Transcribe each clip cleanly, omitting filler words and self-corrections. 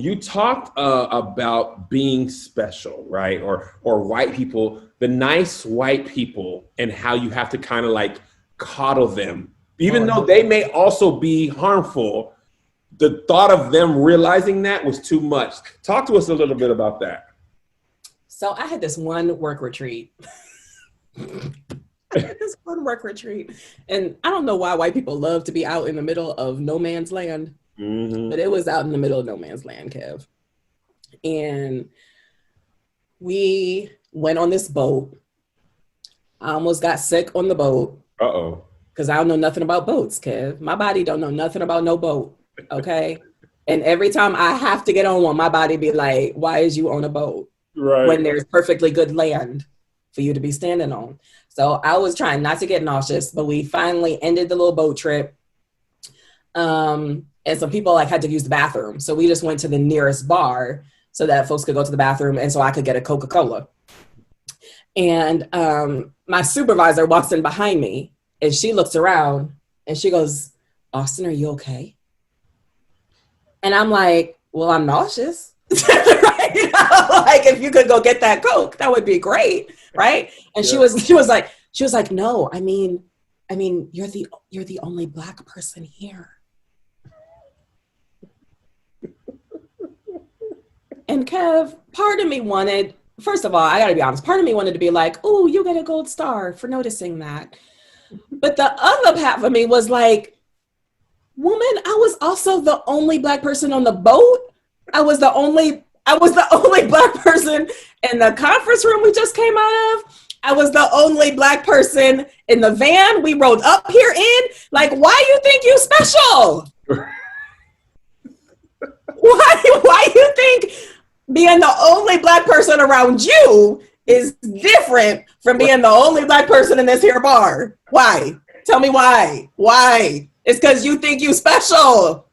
You talked about being special, right? Or white people, the nice white people, and how you have to kind of like coddle them, even though they may also be harmful. The thought of them realizing that was too much. Talk to us a little bit about that. So I had this one work retreat. This one work retreat. And I don't know why white people love to be out in the middle of no man's land. But it was out in the middle of no man's land, Kev. And we went on this boat. I almost got sick on the boat. Uh-oh. Because I don't know nothing about boats, Kev. My body don't know nothing about no boat, okay? And every time I have to get on one, my body be like, why is you on a boat? Right. When there's perfectly good land for you to be standing on. So I was trying not to get nauseous, but we finally ended the little boat trip. And some people like had to use the bathroom. So we just went to the nearest bar so that folks could go to the bathroom and so I could get a Coca-Cola. And my supervisor walks in behind me and she looks around and she goes, Austin, are you okay? And I'm like, well, I'm nauseous. Right? Like, if you could go get that Coke, that would be great. Right. And she was like, no, I mean, you're the only Black person here. And Kev, part of me wanted, first of all, I gotta be honest, part of me wanted to be like, oh, you get a gold star for noticing that. But the other half of me was like, woman, I was also the only Black person on the boat. I was the only Black person in the conference room we just came out of. I was the only Black person in the van we rode up here in. Like, why you think you special? Why you think being the only Black person around you is different from being the only Black person in this here bar? Why? Tell me why. Why? It's because you think you special.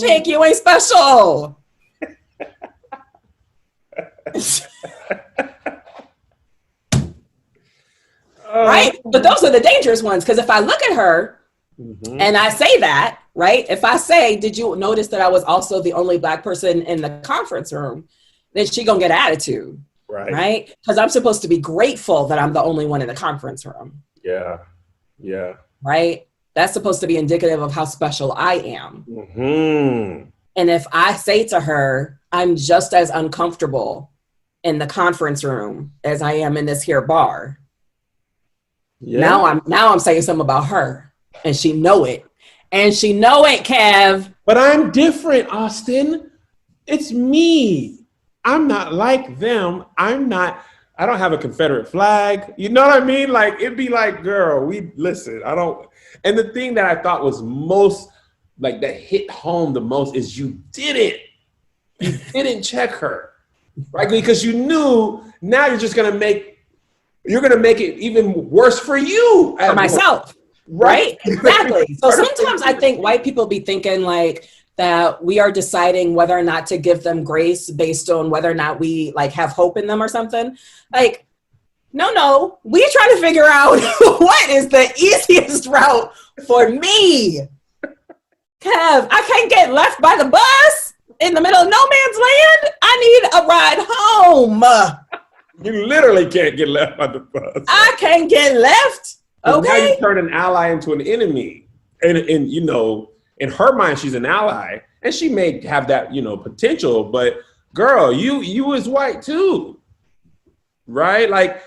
Jake, you ain't special. Right? But those are the dangerous ones. Because if I look at her and I say that, right? If I say, did you notice that I was also the only Black person in the conference room? Then she gonna get attitude, right? Because I'm supposed to be grateful that I'm the only one in the conference room. Yeah. Right? That's supposed to be indicative of how special I am. And if I say to her, I'm just as uncomfortable in the conference room as I am in this here bar. Now I'm saying something about her, and she know it. And she know it, Kev. But I'm different, Austin. It's me. I'm not like them. I don't have a Confederate flag. You know what I mean? Like, it'd be like, girl, listen, I don't. And the thing that I thought was most, like, that hit home the most is you didn't check her, right? Because you knew now you're just going to make it even worse for you. For myself. Right? Exactly. So sometimes I think white people be thinking like that we are deciding whether or not to give them grace based on whether or not we like have hope in them or something. Like, no, we try to figure out what is the easiest route for me. Kev, I can't get left by the bus in the middle of no man's land. I need a ride home. You literally can't get left by the bus. I can't get left. Okay. Now you turn an ally into an enemy. And you know, in her mind, she's an ally. And she may have that, you know, potential. But girl, you is white too. Right? Like,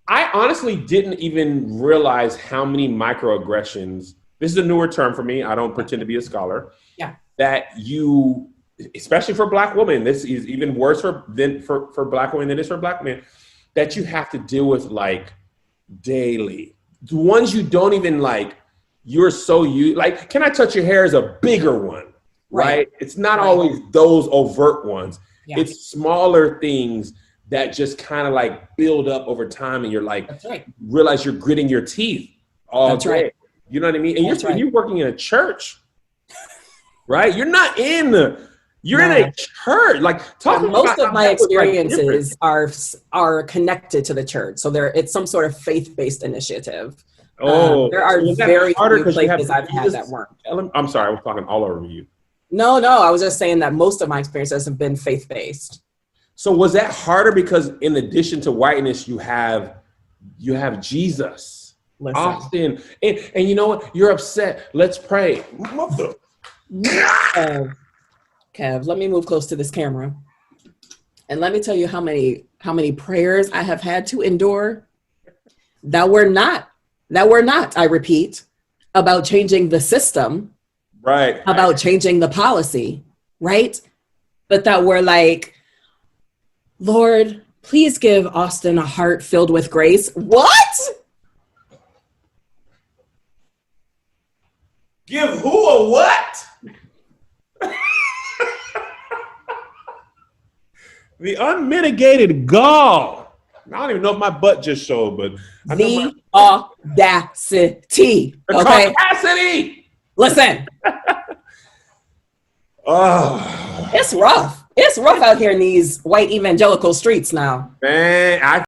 I honestly didn't even realize how many microaggressions, this is a newer term for me. I don't pretend to be a scholar. Yeah. That you, especially for Black women, this is even worse for Black women than it is for Black men, that you have to deal with like daily. The ones you don't even like, you're so like, can I touch your hair is a bigger one, right? It's not always those overt ones. Yeah. It's smaller things that just kind of like build up over time, and you're like, realize you're gritting your teeth all day. Right. You know what I mean? And you're working in a church, right? You're not you're in a church. Like, talking most of my experiences are connected to the church. So it's some sort of faith-based initiative. There are very few places I've had that weren't. I'm sorry, I was talking all over you. No, I was just saying that most of my experiences have been faith-based. So was that harder because in addition to whiteness, you have Jesus, Listen. Austin, and you know what? You're upset. Let's pray. Kev, let me move close to this camera. And let me tell you how many prayers I have had to endure that were not, I repeat, about changing the system, right? About changing the policy, right? But that were like, Lord, please give Austin a heart filled with grace. What? Give who a what? The unmitigated gall. I don't even know if my butt just showed, but the audacity. The capacity. Listen. Oh, it's rough. It's rough out here in these white evangelical streets now. Man, I